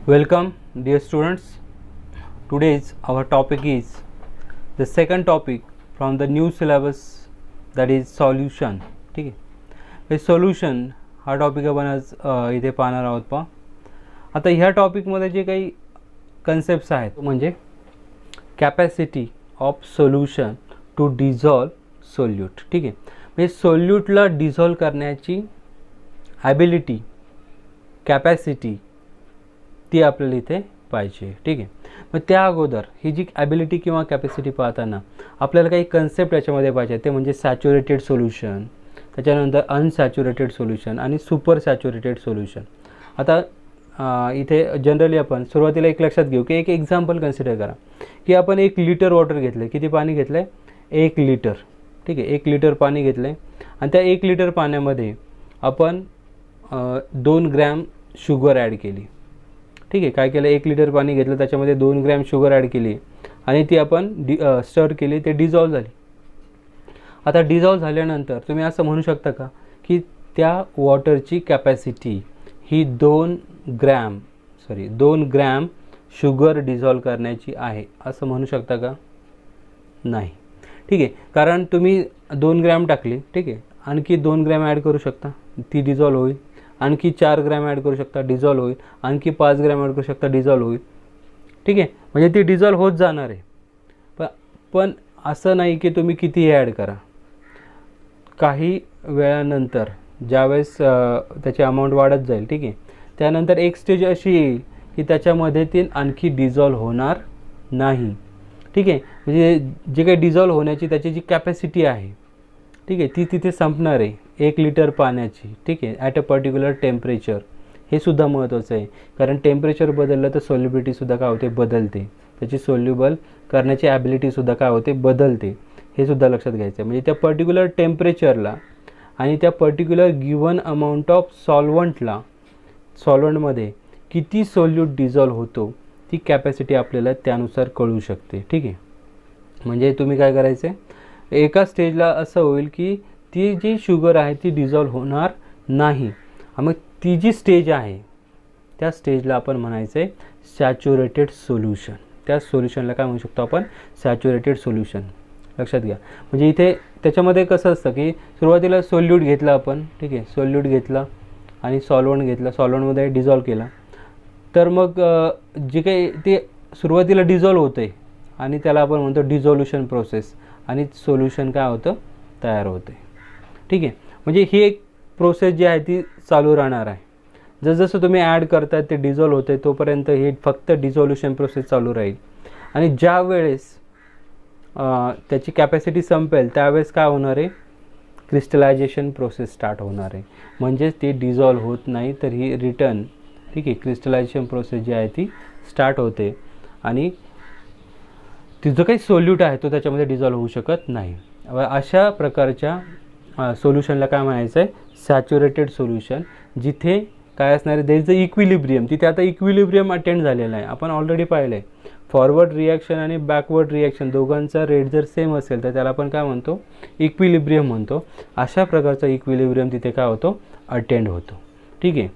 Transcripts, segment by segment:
Welcome, dear students. Today's our topic is the second topic from the new syllabus, that is solution. ठीक आहे, हे solution हा topic आपण आज इथे पाहणार आहोत. पहा आता ह्या टॉपिकमध्ये जे काही कन्सेप्ट्स आहेत म्हणजे capacity of solution to dissolve solute. ठीक आहे, म्हणजे सोल्यूटला डिझॉल्व करण्याची ॲबिलिटी, कॅपॅसिटी ती आपल्याला इथे पाहिजे. ठीक आहे, मग त्या अगोदर ही जी ॲबिलिटी किंवा कॅपॅसिटी पाहताना आपल्याला काही कन्सेप्ट याच्यामध्ये पाहिजे, ते म्हणजे सॅच्युरेटेड सोल्युशन, त्याच्यानंतर अनसॅच्युरेटेड सोल्युशन आणि सुपर सॅच्युरेटेड सोल्युशन. आता इथे जनरली आपण सुरुवातीला एक लक्षात घेऊ की एक एक्झाम्पल कन्सिडर करा की आपण 1 लिटर वॉटर घेतलं. किती पाणी घेतलं आहे? 1 लिटर. ठीक आहे, 1 लिटर पाणी घेतलं आहे आणि त्या 1 लिटर पाण्यामध्ये आपण 2 ग्रॅम शुगर ॲड केली. ठीक आहे, काय केलं, 1 लिटर पाणी घेतलं, त्याच्यामध्ये 2 ग्रॅम शुगर ॲड केली आणि ती आपण स्टर केली, ते डिझॉल्व झाली. आता डिझॉल्व झाल्यानंतर तुम्ही असं म्हणू शकता का की त्या वॉटरची कॅपॅसिटी ही 2 ग्रॅम शुगर डिझॉल्व करण्याची आहे, असं म्हणू शकता का? नाही. ठीक आहे, कारण तुम्ही 2 ग्रॅम टाकली. ठीक आहे, आणखी 2 ग्रॅम ॲड करू शकता, ती डिझॉल्व होईल. आणखी 4 ग्रॅम ॲड करू शकता, डिझॉल्व होईल. आणखी 5 ग्रॅम ॲड करू शकता, डिझॉल्व होईल. ठीक आहे, म्हणजे ती डिझॉल्व होत जाणार आहे. पण असं नाही की तुम्ही कितीही ॲड करा. काही वेळानंतर ज्यावेळेस त्याची अमाऊंट वाढत जाईल, ठीक आहे, त्यानंतर एक स्टेज अशी येईल की त्याच्यामध्ये ती आणखी डिझॉल्व होणार नाही. ठीक आहे, म्हणजे जे काही डिझॉल्व होण्याची त्याची जी कॅपॅसिटी आहे, ठीक आहे, ती तिथे संपणार आहे 1 लिटर पाण्याची. ठीक आहे, ॲट अ पर्टिक्युलर टेम्परेचर. हे सुद्धा महत्त्वाचं आहे, कारण टेम्परेचर बदललं तर सॉल्युबिलिटीसुद्धा काय होते, बदलते. त्याची सोल्युबल करण्याची ॲबिलिटीसुद्धा काय होते, बदलते. हे सुद्धा लक्षात घ्यायचं आहे. म्हणजे त्या पर्टिक्युलर टेम्परेचरला आणि त्या पर्टिक्युलर गिवन अमाऊंट ऑफ सॉल्वंटमध्ये किती सोल्यूट डिझॉल्व होतो, ती कॅपॅसिटी आपल्याला त्यानुसार कळू शकते. ठीक आहे, म्हणजे तुम्ही काय करायचं आहे, एका स्टेजला असं होईल की ती जी शुगर आहे ती डिझॉल्व होणार नाही. मग ती जी स्टेज आहे त्या स्टेजला आपण म्हणायचं आहे सॅच्युरेटेड सोल्युशन. त्या सोल्युशनला काय म्हणू शकतो आपण, सॅच्युरेटेड सोल्युशन. लक्षात घ्या, म्हणजे इथे त्याच्यामध्ये कसं असतं की सुरुवातीला सोल्यूट घेतला आपण. ठीक आहे, सोल्यूट घेतला आणि सॉल्वंट घेतला, सॉल्वंटमध्ये डिझॉल्व केला, तर मग जे काही ते सुरुवातीला डिझॉल्व होतं आहे आणि त्याला आपण म्हणतो डिझॉल्युशन प्रोसेस, आणि सोल्युशन काय होतं, तयार होते. ठीक आहे, म्हणजे ही एक प्रोसेस जी आहे ती चालू राहणार आहे. जसजसं तुम्ही ॲड करताय ते डिझॉल्व होते, तोपर्यंत ही फक्त डिझॉल्युशन प्रोसेस चालू राहील. आणि ज्या वेळेस त्याची कॅपॅसिटी संपेल त्यावेळेस काय होणार आहे, क्रिस्टलायझेशन प्रोसेस स्टार्ट होणार आहे. म्हणजेच ती डिझॉल्व होत नाही, तर ही रिटर्न, ठीक आहे, क्रिस्टलायझेशन प्रोसेस जी आहे ती स्टार्ट होते आणि तिचं काही सोल्यूट आहे तो त्याच्यामध्ये डिझॉल्व होऊ शकत नाही. अशा प्रकारच्या सोल्युशनला काय म्हणायचं आहे, सॅच्युरेटेड सोल्युशन. जिथे काय असणार आहे, देर इज अ इक्विलिब्रियम. तिथे आता इक्विलिब्रियम अटेंड झालेला आहे. आपण ऑलरेडी पाहिलं आहे, फॉरवर्ड रिॲक्शन आणि बॅकवर्ड रिॲक्शन दोघांचा रेट जर सेम असेल तर त्याला आपण काय म्हणतो, इक्विलिब्रियम म्हणतो. अशा प्रकारचा इक्विलिब्रियम तिथे काय होतो, अटेंड होतो. ठीक आहे,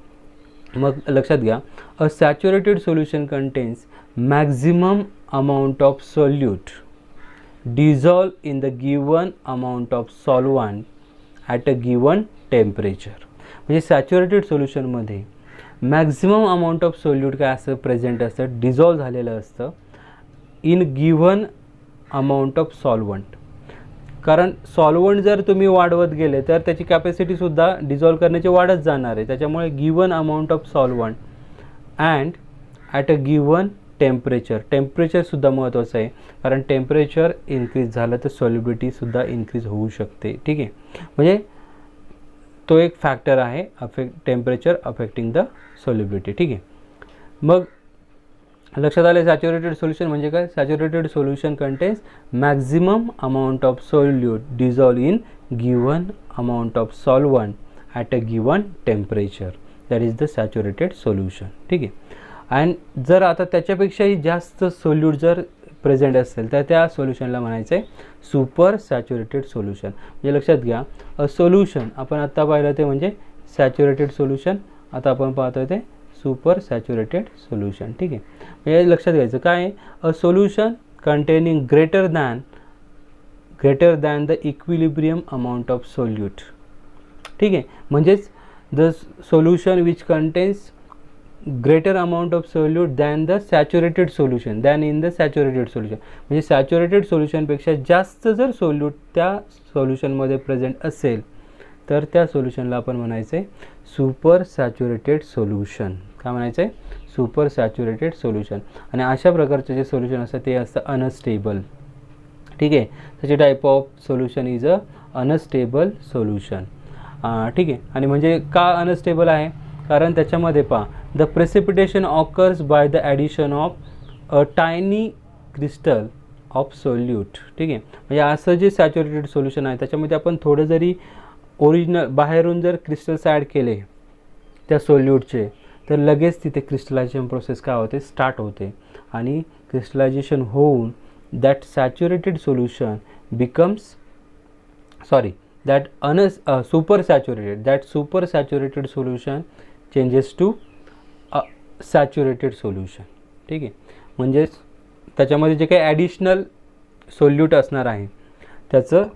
मग लक्षात घ्या, a saturated solution contains maximum amount of solute dissolve in the given amount of solvent at a given temperature. म्हणजे सॅच्युरेटेड सोल्युशनमध्ये मॅक्झिमम अमाऊंट ऑफ सोल्यूट काय असं प्रेझेंट असतं, डिझॉल्व झालेलं असतं in given amount of solvent. कारण solvent जर तुम्ही वाढवत गेले तर त्याची कॅपॅसिटीसुद्धा डिझॉल्व करण्याची वाढत जाणार आहे. त्याच्यामुळे given amount of solvent and at a given टेम्परेचरसुद्धा महत्त्वाचं आहे, कारण टेम्परेचर इन्क्रीज झालं तर सॉल्युबिलिटीसुद्धा इन्क्रीज होऊ शकते. ठीक आहे, म्हणजे तो एक फॅक्टर आहे, टेम्परेचर अफेक्टिंग द सॉल्युबिलिटी. ठीक आहे, मग लक्षात आलं सॅच्युरेटेड सोल्युशन म्हणजे काय. Saturated solution contains maximum amount of solute dissolve in given amount of solvent at a given temperature, that is the saturated solution. ठीक आहे, अँड जर आता त्याच्यापेक्षाही जास्त सोल्यूट जर प्रेझेंट असेल तर त्या सोल्युशनला म्हणायचं आहे सुपर सॅच्युरेटेड सोल्युशन. म्हणजे लक्षात घ्या, सोल्युशन आपण आत्ता पाहिलं ते म्हणजे सॅच्युरेटेड सोल्युशन, आता आपण पाहतोय ते सुपर सॅच्युरेटेड सोल्युशन. ठीक आहे, म्हणजे लक्षात घ्यायचं काय आहे, a solution containing greater than the equilibrium amount of solute. ठीक आहे, म्हणजेच the solution which contains greater amount of solute than in the saturated solution, म्हणजे सॅच्युरेटेड सोल्युशनपेक्षा जास्त जर सोल्यूट त्या सोल्युशनमध्ये प्रेझेंट असेल तर त्या सोल्युशनला आपण म्हणायचं आहे सुपर सॅच्युरेटेड सोल्युशन. काय म्हणायचं आहे, सुपर सॅच्युरेटेड सोल्युशन. आणि अशा प्रकारचे जे सोल्युशन असतात ते असतं अनस्टेबल. ठीक आहे, त्याचे type of solution is a unstable solution. ठीक आहे, आणि म्हणजे का अनस्टेबल आहे, कारण त्याच्यामध्ये पहा the precipitation occurs by the addition of a tiny crystal of solute. ठीक आहे, म्हणजे असं जे सॅच्युरेटेड सोल्युशन आहे त्याच्यामध्ये आपण थोडं जरी ओरिजिनल बाहेरून जर क्रिस्टल्स ॲड केले त्या सोल्यूटचे तर लगेच तिथे क्रिस्टलायझेशन प्रोसेस काय होते, स्टार्ट होते, आणि क्रिस्टलायझेशन होऊन that saturated solution becomes that super saturated solution changes to saturated solution. ठीक आहे, म्हणजेच त्याच्यामध्ये जे काही ॲडिशनल सोल्यूट असणार आहे त्याचं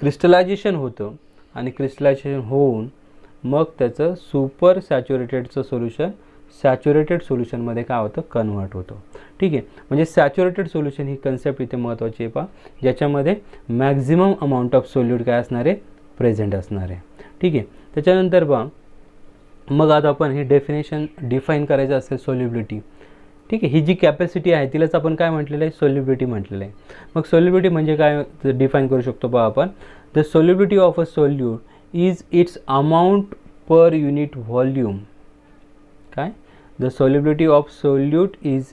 क्रिस्टलायझेशन होतं, आणि क्रिस्टलायझेशन होऊन मग त्याचं सुपर सॅच्युरेटेडचं सोल्युशन सॅच्युरेटेड सोल्युशनमध्ये काय होतं, कन्व्हर्ट होतं. ठीक आहे, म्हणजे सॅच्युरेटेड सोल्युशन ही कन्सेप्ट इथे महत्त्वाची आहे पहा, ज्याच्यामध्ये मॅक्झिमम अमाऊंट ऑफ सोल्यूट काय असणार आहे, प्रेझेंट असणार आहे. ठीक आहे, त्याच्यानंतर पहा मग आता आपण हे डिफाईन करायचं असेल सोल्युबिलिटी. ठीक आहे, ही जी कॅपॅसिटी आहे तिलाच आपण काय म्हटलेलं आहे, सोल्युबिलिटी म्हटलेलं आहे. मग सोल्युबिलिटी म्हणजे काय डिफाईन करू शकतो पहा आपण, the solubility of a solute is its amount per unit volume. काय, the solubility of solute is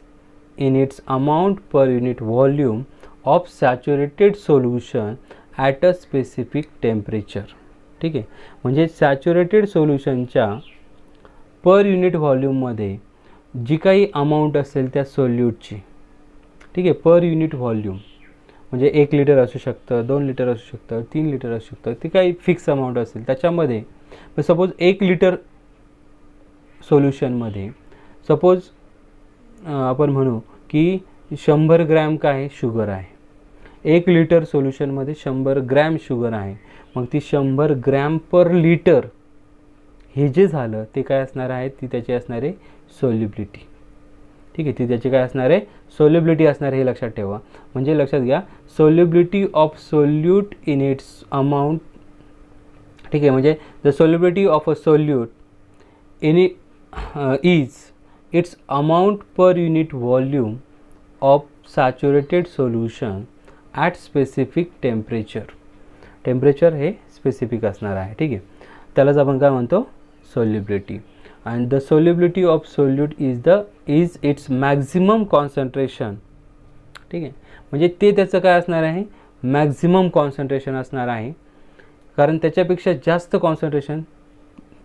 in its amount per unit volume of saturated solution at a specific temperature. ठीक आहे, म्हणजे सॅच्युरेटेड सोल्युशनच्या पर युनिट व्हॉल्यूममध्ये जी काही amount असेल त्या सोल्यूटची. ठीक आहे, पर युनिट व्हॉल्यूम म्हणजे 1 लिटर असू शकतं, 2 लिटर असू शकतं, 3 लिटर असू शकतं, ती काही फिक्स अमाऊंट असेल त्याच्यामध्ये. सपोज 1 लिटर सोल्युशनमध्ये सपोज आपण म्हणू की 100 ग्रॅम काय शुगर आहे. 1 लिटर सोल्युशनमध्ये 100 ग्रॅम शुगर आहे, मग ती 100 ग्रॅम पर लिटर हे जे झालं ते काय असणार आहे, ती त्याची असणार आहे सोल्युबिलिटी. ठीक आहे, ती त्याची काय असणार आहे, सोल्युबिलिटी असणार आहे, हे लक्षात ठेवा. म्हणजे लक्षात घ्या, solubility of solute in its amount. ठीक आहे, म्हणजे the solubility of a solute in is its amount per unit volume of saturated solution at specific temperature. Temperature हे स्पेसिफिक असणार आहे. ठीक आहे, त्यालाच आपण काय म्हणतो, solubility. And the solubility of solute is it's maximum concentration. ठीक आहे, म्हणजे ते त्याचं काय असणार आहे, मॅक्झिमम कॉन्सन्ट्रेशन असणार आहे, कारण त्याच्यापेक्षा जास्त कॉन्सन्ट्रेशन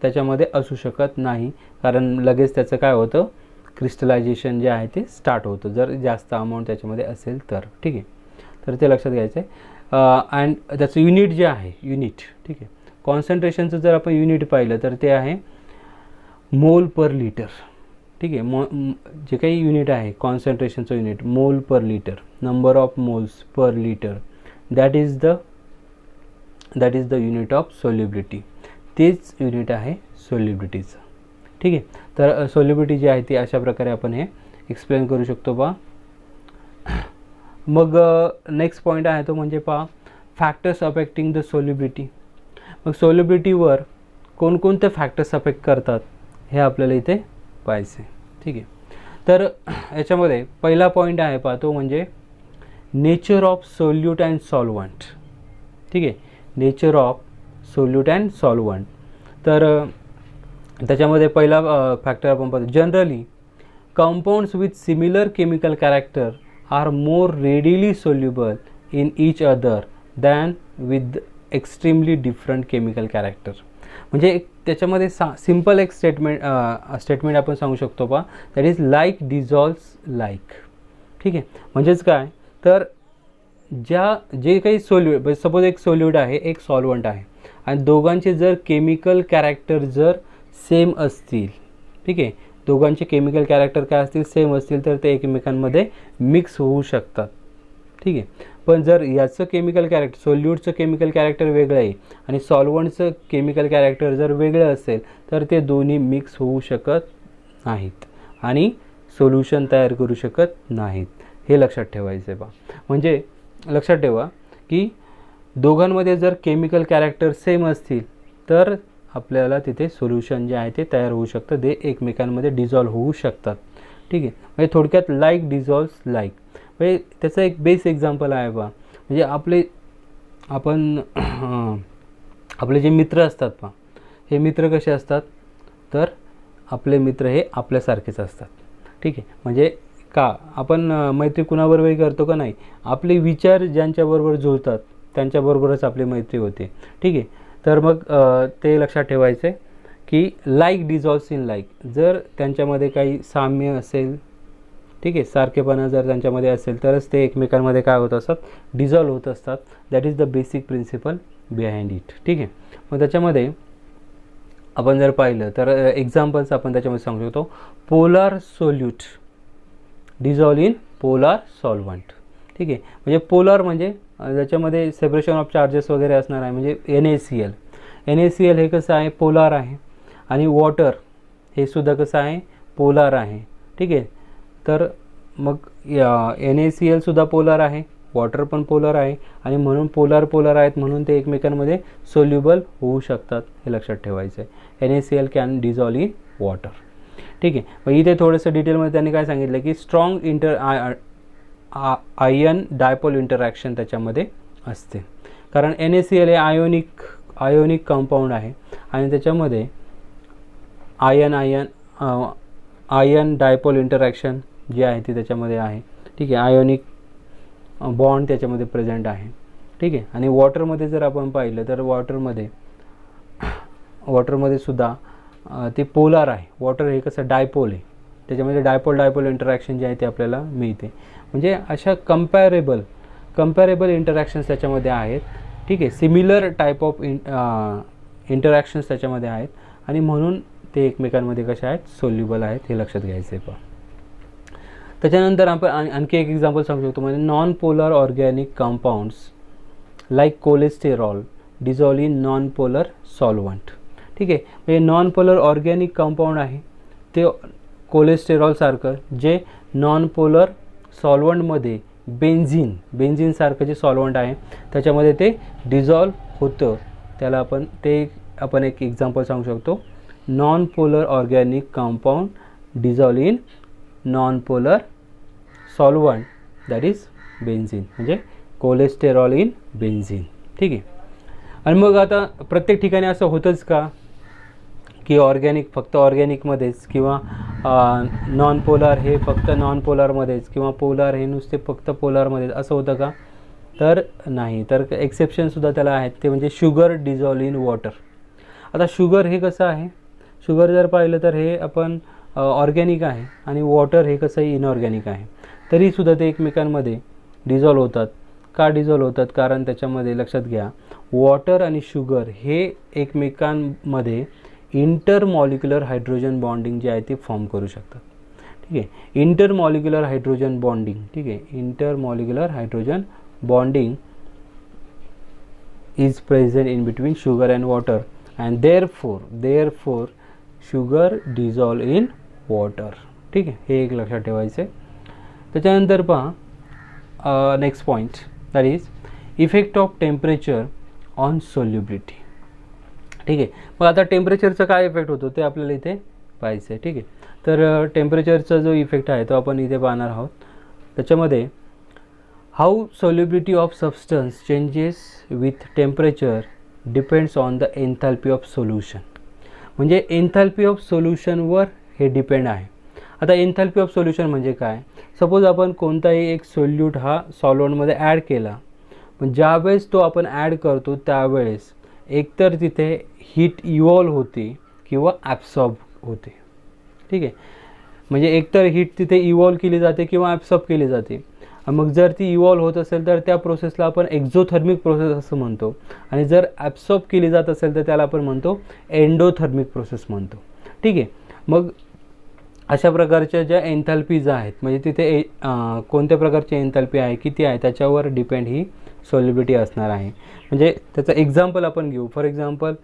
त्याच्यामध्ये असू शकत नाही, कारण लगेच त्याचं काय होतं, क्रिस्टलायझेशन जे आहे ते स्टार्ट होतं जर जास्त अमाऊंट त्याच्यामध्ये असेल तर. ठीक आहे, तर ते लक्षात घ्यायचं आहे. अँड त्याचं युनिट जे आहे, युनिट. ठीक आहे, कॉन्सन्ट्रेशनचं जर आपण युनिट पाहिलं तर ते आहे मोल पर लिटर. ठीक आहे, जे काही युनिट आहे कॉन्सन्ट्रेशनचं युनिट, मोल per litre, number of moles per litre, that is the unit of solubility. तेच युनिट आहे सोल्युबिलिटीचं. ठीक आहे, तर सोल्युबिलिटी जी आहे ती अशा प्रकारे आपण हे एक्सप्लेन करू शकतो पहा. मग नेक्स्ट पॉईंट आहे तो म्हणजे पहा फॅक्टर्स अफेक्टिंग द सोल्युबिलिटी. मग सोल्युबिलिटीवर कोणकोणते फॅक्टर्स अफेक्ट करतात हे आपल्याला इथे पाहायचं आहे. ठीक आहे, तर याच्यामध्ये पहिला पॉईंट आहे पहा तो म्हणजे nature of solute and solvent. ठीक आहे, nature of solute and solvent. तर त्याच्यामध्ये पहिला फॅक्टर आपण पाहतो, generally compounds with similar chemical character are more readily soluble in each other than with extremely different chemical character. म्हणजे एक त्याच्यामध्ये सिम्पल एक स्टेटमेंट आपण सांगू शकतो पहा, that is like dissolves like. ठीक आहे, म्हणजेच काय, तर जे काही सोल्यूट, सपोज एक सोल्यूट आहे, एक सॉल्वंट आहे, आणि दोघांचे जर केमिकल कॅरेक्टर जर सेम असतील, ठीक आहे, दोघांचे केमिकल कॅरेक्टर काय असतील, सेम असतील, तर ते एकमेकांमध्ये मिक्स होऊ शकतात. ठीक आहे. पण जर याचं केमिकल कॅरेक्टर, सोल्यूटचं केमिकल कॅरेक्टर वेगळं आहे आणि सॉल्वंटचं केमिकल कॅरेक्टर जर वेगळं असेल तर ते दोन्ही मिक्स होऊ शकत नाहीत आणि सोल्युशन तयार करू शकत नाहीत. हे लक्षात ठेवायचं आहे बा. म्हणजे लक्षात ठेवा की दोघांमध्ये जर केमिकल कॅरेक्टर सेम असतील तर आपल्याला तिथे सोल्युशन जे आहे ते तयार होऊ शकतं, ते एकमेकांमध्ये डिझॉल्व होऊ शकतात. ठीक आहे. म्हणजे थोडक्यात लाईक डिझॉल्व्स लाईक. म्हणजे त्याचं एक बेस एक्झाम्पल आहे बा. म्हणजे आपले जे मित्र असतात पहा, हे मित्र कसे असतात, तर आपले मित्र हे आपल्यासारखेच असतात. ठीक आहे. म्हणजे का आपण मैत्री कुणाबरोबरही करतो का नाही, आपले विचार ज्यांच्याबरोबर जुळतात त्यांच्याबरोबरच आपली मैत्री होते. ठीक आहे. तर मग ते लक्षात ठेवायचं आहे की लाईक डिझॉल्व्स इन लाईक. जर त्यांच्यामध्ये काही साम्य असेल, ठीक आहे, सारखेपणा जर त्यांच्यामध्ये असेल तरच ते एकमेकांमध्ये काय होत असतात, डिझॉल्व होत असतात. That is the basic principle behind it. ठीक आहे. मग त्याच्यामध्ये आपण जर पाहिलं तर एक्झाम्पल्स आपण त्याच्यामध्ये सांगू शकतो. Polar solute dissolve in polar solvent. ठीक आहे. म्हणजे पोलार म्हणजे ज्याच्यामध्ये सेपरेशन ऑफ चार्जेस वगैरे असणार आहे, म्हणजे NaCl. NaCl हे कसं आहे, पोलार आहे. आणि वॉटर हे सुद्धा कसं आहे, पोलार आहे. ठीक आहे. तर मग NaCl सुद्धा पोलार आहे, वॉटर पण पोलार आहे आणि म्हणून पोलार आहेत म्हणून ते एकमेकांमध्ये सोल्युबल होऊ शकतात. हे लक्षात ठेवायचं आहे. NaCl can dissolve in water. ठीक आहे. मग इथे थोडंसं डिटेलमध्ये त्यांनी काय सांगितलं की स्ट्रॉंग आयन डायपोल इंटरॅक्शन त्याच्यामध्ये असते. कारण NaCl हे आयोनिक कंपाऊंड आहे आणि त्याच्यामध्ये आयन डायपोल इंटरॅक्शन जी आहे ती त्याच्यामध्ये आहे. ठीक आहे. आयोनिक बॉन्ड त्याच्यामध्ये प्रेझेंट आहे. ठीक आहे. आणि वॉटरमध्ये जर आपण पाहिलं तर वॉटरमध्ये सुद्धा ते पोलार आहे. वॉटर हे कसं डायपोल आहे, त्याच्यामध्ये डायपोल इंटरॅक्शन जे आहे ते आपल्याला मिळते. म्हणजे अशा कंपॅरेबल इंटरॅक्शन्स त्याच्यामध्ये आहेत. ठीक आहे. सिमिलर टाईप ऑफ इंटरॅक्शन्स त्याच्यामध्ये आहेत आणि म्हणून ते एकमेकांमध्ये कशा आहेत, सोल्युबल आहेत. हे लक्षात घ्यायचं आहे पहा. त्याच्यानंतर आपण आणखी एक एक्झाम्पल सांगू शकतो. म्हणजे non polar organic compounds like cholesterol dissolve in non polar solvent. ठीक आहे. म्हणजे नॉन पोलर ऑर्गॅनिक कंपाऊंड आहे ते कोलेस्टेरॉलसारखं, जे नॉन पोलर सॉल्वंटमध्ये बेन्झिन सारखं जे सॉल्वंट आहे त्याच्यामध्ये ते डिझॉल्व होतं. त्याला आपण एक एक्झाम्पल सांगू शकतो. Non polar organic compound dissolve in non polar solvent that is benzene. म्हणजे कोलेस्टेरॉल इन बेन्झिन. ठीक आहे. आणि मग आता प्रत्येक ठिकाणी असं होतंच का की फक्त ऑर्गॅनिकमध्येच किंवा नॉन पोलार हे फक्त नॉन पोलारमध्येच किंवा पोलार हे नुसते फक्त पोलारमध्येच असं होतं का, तर नाही. तर एक्सेप्शनसुद्धा त्याला आहेत. ते म्हणजे शुगर डिझॉल्व इन वॉटर. आता शुगर हे कसं आहे, शुगर जर पाहिलं तर हे आपण ऑर्गॅनिक आहे आणि वॉटर हे कसं इनऑर्गॅनिक आहे, तरीसुद्धा ते एकमेकांमध्ये डिझॉल्व होतात. का डिझॉल्व होतात, कारण त्याच्यामध्ये लक्षात घ्या वॉटर आणि शुगर हे एकमेकांमध्ये इंटरमॉलिक्युलर हायड्रोजन बॉन्डिंग जे आहे ते फॉर्म करू शकतात. ठीक आहे. Intermolecular hydrogen bonding. ठीक आहे. Intermolecular hydrogen bonding is present in between sugar and water and therefore sugar dissolve in water. ठीक आहे. हे एक लक्षात ठेवायचं आहे. त्याच्यानंतर पहा next point that is effect of temperature on solubility. ठीक आहे. मग आता टेम्परेचरचा काय इफेक्ट होतो ते आपल्याला इथे पाहायचं आहे. ठीक आहे. तर टेम्परेचरचा जो इफेक्ट आहे तो आपण इथे पाहणार आहोत. त्याच्यामध्ये how solubility of substance changes with temperature depends on the एन्थॅल्पी of solution. म्हणजे एन्थॅल्पी ऑफ सोल्युशनवर हे डिपेंड आहे. आता एन्थॅल्पी ऑफ सोल्युशन म्हणजे काय, सपोज आपण कोणताही एक सोल्यूट हा सॉल्वंटमध्ये ॲड केला, पण ज्यावेळेस तो आपण ॲड करतो त्यावेळेस एकतर तिथे हीट इव्हॉल्व होते किंवा ॲब्सॉर्ब होते. ठीक आहे. म्हणजे एकतर हीट तिथे इव्हॉल्व केली जाते किंवा ॲब्सॉर्ब केली जाते. मग जर ती इव्हॉल्व होत असेल तर त्या प्रोसेसला आपण एक्झोथर्मिक प्रोसेस असं म्हणतो आणि जर ॲब्सॉर्ब केली जात असेल तर त्याला आपण म्हणतो एंडोथर्मिक प्रोसेस म्हणतो. ठीक आहे. मग अशा प्रकारच्या ज्या एन्थॅल्पीज आहेत, म्हणजे तिथे कोणत्या प्रकारची एन्थॅल्पी आहे, किती आहे, त्याच्यावर डिपेंड ही सॉल्युबिलिटी असणार आहे. म्हणजे त्याचं एक्झाम्पल आपण घेऊ. फॉर एक्झाम्पल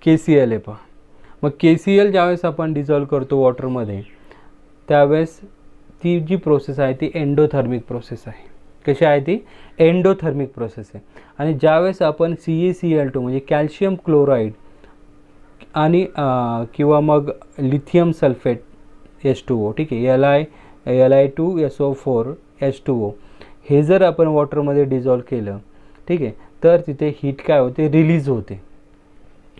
KCl आहे पहा. मग KCl ज्यावेळेस आपण डिझॉल्व करतो वॉटरमध्ये, त्यावेळेस ती जी प्रोसेस आहे ती एंडोथर्मिक प्रोसेस आहे. कशी आहे ती? एंडोथर्मिक प्रोसेस आहे. आणि ज्यावेळेस आपण CaCl2 म्हणजे कॅल्शियम क्लोराईड आणि किंवा मग लिथियम सल्फेट H2O, ठीक आहे, Li2SO4 H2O, हे जर आपण वॉटरमध्ये डिझॉल्व केलं, ठीक आहे, तर तिथे हीट काय होते? रिलीज होते.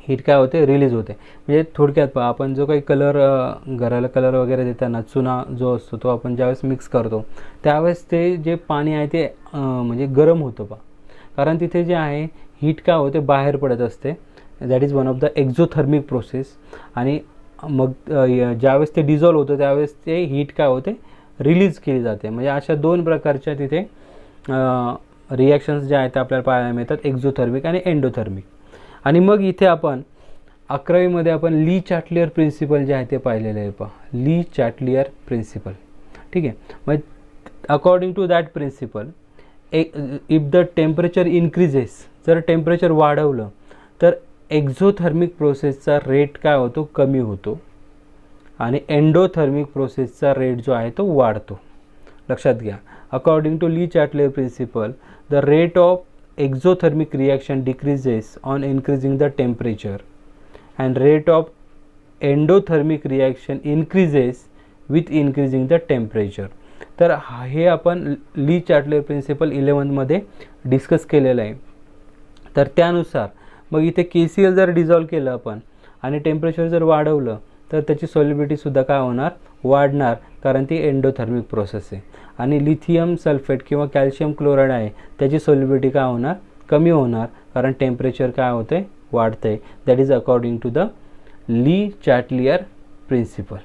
रिलीज होते. म्हणजे थोडक्यात पहा, आपण जो काही कलर घराला कलर वगैरे देताना चुना जो असतो तो आपण ज्यावेळेस मिक्स करतो, त्यावेळेस ते जे पाणी आहे ते म्हणजे गरम होतं पहा. कारण तिथे जे आहे हीट काय होते? बाहेर पडत असते. That is one of the exothermic process. आणि मग ज्यावेळेस ते डिझॉल्व होतं त्यावेळेस ते हीट काय होते? रिलीज केली जाते. म्हणजे अशा दोन प्रकारच्या तिथे रिॲक्शन्स ज्या आहेत त्या आपल्याला पाहायला मिळतात, एक्झोथर्मिक आणि एंडोथर्मिक. आणि मग इथे आपण 11वीमध्ये आपण ली चॅटलियर प्रिन्सिपल जे आहे ते पाहिलेलं आहे पहा. ली चॅटलियर प्रिन्सिपल, ठीक आहे. मग according to that principle, if the temperature increases, जर टेम्परेचर वाढवलं तर एक्झोथर्मिक प्रोसेसचा रेट काय होतो? कमी होतो. आणि एंडोथर्मिक प्रोसेसचा रेट जो आहे तो वाढतो. लक्षात घ्या, according to Le Chatelier principle, the rate of exothermic reaction decreases on increasing the temperature and rate of endothermic reaction increases with increasing the temperature. तर हे आपण ली चॅटलियर प्रिन्सिपल 11मध्ये डिस्कस केलेलं आहे. तर त्यानुसार मग इथे KCl जर डिझॉल्व केलं आपण आणि टेम्परेचर जर वाढवलं तर त्याची सॉल्युबिलिटीसुद्धा काय होणार? वाढणार, कारण ती एंडोथर्मिक प्रोसेस आहे. आणि लिथियम सल्फेट किंवा कॅल्शियम क्लोराईड आहे त्याची सॉल्युबिलिटी काय होणार? कमी होणार, कारण टेम्परेचर काय होते? वाढते. That is according to the Le Chatelier principle,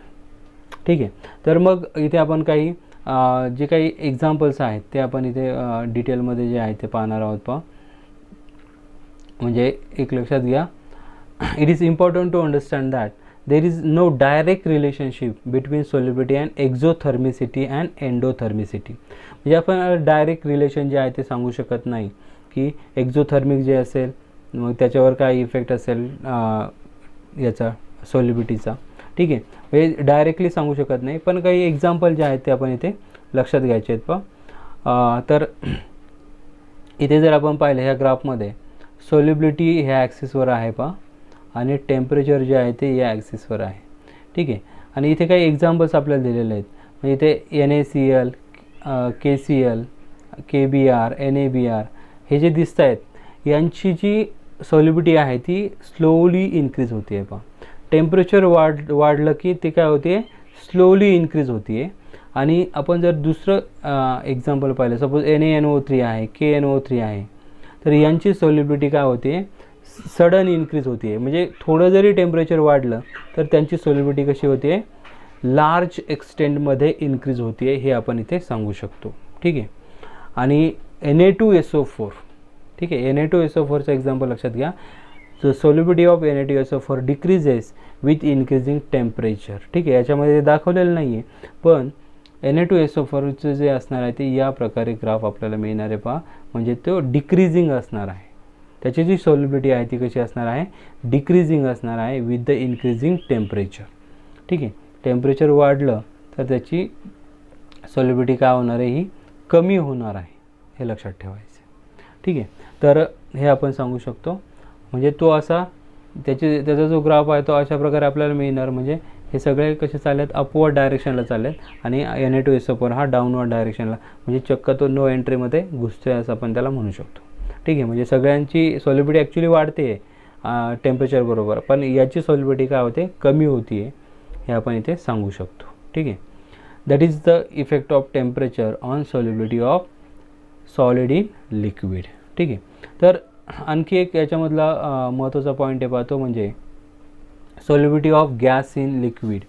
ठीक आहे. तर मग इथे आपण काही जे काही एक्झाम्पल्स आहेत ते आपण इथे डिटेलमध्ये जे आहे ते पाहणार आहोत पहा. म्हणजे एक लक्षात घ्या, it is important to understand that there is no direct relationship between solubility and exothermicity and endothermicity. म्हणजे आपण डायरेक्ट रिलेशन जे आहे ते सांगू शकत नाही की एक्झोथर्मिक जे असेल मग त्याच्यावर काय इफेक्ट असेल याचा सॉल्युबिलिटीचा, ठीक आहे. म्हणजे डायरेक्टली सांगू शकत नाही, पण काही एक्झाम्पल जे आहेत ते आपण इथे लक्षात घ्यायचे आहेत पहा. तर इथे जर आपण पाहिलं ह्या ग्राफमध्ये सॉल्युबिलिटी ह्या ॲक्सिसवर आहे पहा आणि टेम्परेचर जे आहे ते या ॲक्सिसवर आहे, ठीक आहे. आणि इथे काही एक्झाम्पल्स आपल्याला दिलेले आहेत. म्हणजे इथे NaCl, KCl, KBr, NaBr हे जे दिसत आहेत यांची जी सॉल्युबिलिटी आहे ती स्लोली इन्क्रीज होते आहे पहा. टेम्परेचर वाढलं की ते काय होते? स्लोली इन्क्रीज होते आहे. आणि आपण जर दुसरं एक्झाम्पल पाहिलं, सपोज NaNO3 आहे, KNO3 आहे, तर यांची सॉल्युबिलिटी काय होते? सडन इन्क्रीज होती आहे. म्हणजे थोडं जरी टेम्परेचर वाढलं तर त्यांची सॉल्युबिलिटी कशी होते? लार्ज एक्सटेंटमध्ये इन्क्रीज होती आहे, हे आपण इथे सांगू शकतो, ठीक आहे. आणि Na2SO4, ठीक आहे, Na2SO4चं एक्झाम्पल लक्षात घ्या. So solubility of Na2SO4 decreases with increasing temperature, ठीक आहे. याच्यामध्ये दाखवलेलं नाही आहे, पण Na2SO4चं जे असणार आहे ते या प्रकारे ग्राफ आपल्याला मिळणार आहे पहा. म्हणजे तो डिक्रीजिंग असणार आहे. त्याची जी सॉल्युबिलिटी आहे ती कशी असणार आहे? डिक्रीजिंग असणार आहे विथ द इन्क्रीजिंग टेम्परेचर, ठीक आहे. टेम्परेचर वाढलं तर त्याची सॉल्युबिलिटी काय होणार आहे? ही कमी होणार आहे, हे लक्षात ठेवायचं, ठीक आहे. तर हे आपण सांगू शकतो. म्हणजे तो असा त्याचा जो ग्राफ आहे तो अशा प्रकारे आपल्याला मिळणार. म्हणजे हे सगळे कसे चाललेत? अपवर्ड डायरेक्शनला चाललेत आणि Na2SO4 हा डाऊनवर्ड डायरेक्शनला, म्हणजे चक्क तो नो एंट्रीमध्ये घुसतोय असं आपण त्याला म्हणू शकतो, ठीक आहे. म्हणजे सगळ्यांची सॉल्युबिलिटी ॲक्च्युली वाढते टेम्परेचर बरोबर, पण याची सॉल्युबिलिटी काय होते? कमी होती आहे, हे आपण इथे सांगू शकतो, ठीक आहे. That is the effect of temperature on solubility of solid in liquid, ठीक आहे. तर आणखी एक याच्यामधला महत्त्वाचा पॉईंट आहे पाहतो म्हणजे solubility of gas in liquid,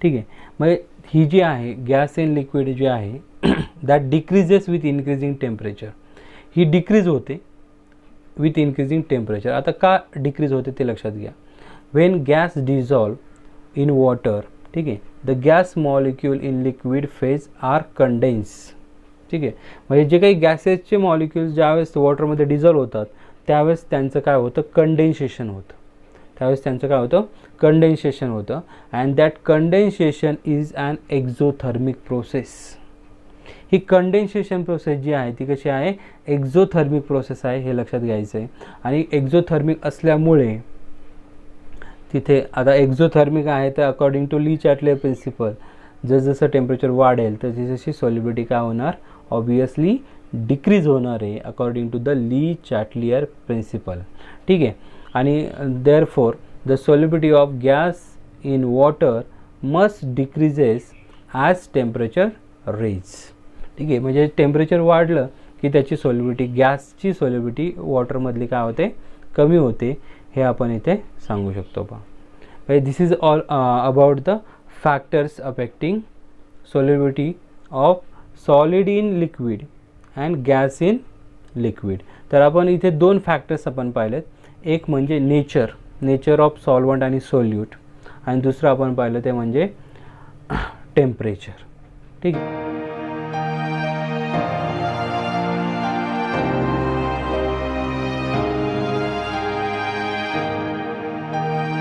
ठीक आहे. म्हणजे ही जी आहे गॅस इन लिक्विड जी आहे that decreases with increasing temperature, ही डिक्रीज होते विथ इन्क्रीजिंग टेम्परेचर. आता का डिक्रीज होते ते लक्षात घ्या. When gas dissolve in water ठीक आहे. The gas molecule in liquid phase are condense. ठीक आहे, म्हणजे जे काही गॅसेसचे मॉलिक्युल्स ज्यावेळेस वॉटरमध्ये डिझॉल्व होतात त्यावेळेस त्यांचं काय होतं, कंडेन्सेशन होतं. त्यावेळेस त्यांचं काय होतं, कंडेन्सेशन होतं. And that condensation is an exothermic process. ही कंडेन्सेशन प्रोसेस जी आहे ती कशी आहे, एक्झोथर्मिक प्रोसेस आहे, हे लक्षात घ्यायचं आहे. आणि एक्झोथर्मिक असल्यामुळे तिथे आता एक्झोथर्मिक आहे तर अकॉर्डिंग टू ली चॅटलेर प्रिन्सिपल जसं टेम्परेचर वाढेल तर जशी सॉल्युबिलिटी काय होणार, ऑब्वियसली डिक्रीज होणार आहे according to the Le Chatelier principle. ठीक आहे. आणि therefore the solubility of gas in water must decreases as temperature raise. ठीक आहे, म्हणजे टेम्परेचर वाढलं की त्याची सॉल्युबिलिटी, गॅसची सॉल्युबिलिटी वॉटरमधली काय होते, कमी होते, हे आपण इथे सांगू शकतो. पहा, this is all about the factors affecting solubility of solid in liquid and gas in liquid. तर आपण इथे दोन फॅक्टर्स आपण पाहिलेत. एक म्हणजे नेचर ऑफ सॉल्वंट आणि सोल्यूट, आणि दुसरं आपण पाहिलं ते म्हणजे टेम्परेचर. ठीक आहे.